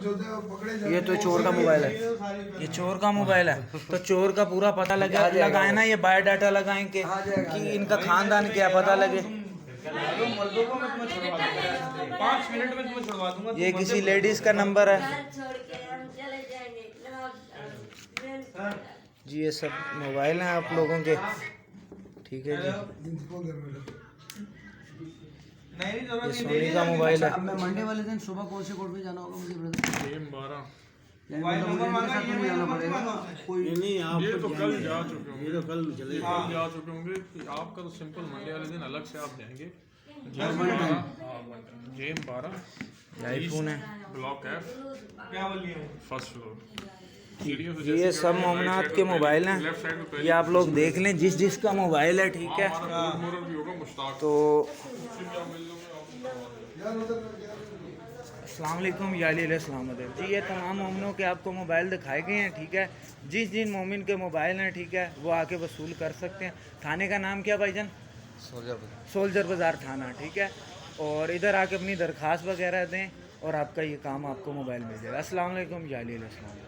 ये तो चोर का मोबाइल है, ये चोर का मोबाइल है। तो चोर का पूरा पता लगाए ना, ये बायोडाटा लगाएं कि इनका खानदान क्या पता लगे। 5 मिनट में तुम्हें छुड़वा दूंगा। ये किसी लेडीज का नंबर है जी। ये सब मोबाइल हैं आप लोगों के, ठीक है जी। ये सोनी का मोबाइल है। मैं मंडे वाले दिन सुबह कौन से कोर्ट पे जाना होगा मुझे ब्रदर? गेम 12 मोबाइल नंबर मांगा, ये नहीं जाना पड़ेगा कोई नहीं आप ये तो कल जा चुके होंगे, ये तो कल चलेगा। कल जा चुके होंगे। आपका तो सिंपल मंडे वाले दिन अलग से आप जाएंगे। गेम 12 आईफोन है, ब्लॉक एफ फर्स्ट फ्लोर। ये सब मोमनाथ के मोबाइल हैं। ये आप लोग देख लें जिस जिसका मोबाइल है, ठीक है। तो अस्सलाम वालेकुम या अलैहिस्सलाम जी। ये तमाम मोमिनों के आपको मोबाइल दिखाए गए हैं, ठीक है। जिन मोमिन के मोबाइल हैं, ठीक है, वो आके वसूल कर सकते हैं। थाने का नाम क्या भाईजान? सोल्जर बाज़ार थाना, ठीक है। और इधर आके अपनी दरख्वास्त वगैरह दें और आपका ये काम आपको मोबाइल मिल जाएगा। अस्सलाम वालेकुम या अलैहिस्सलाम।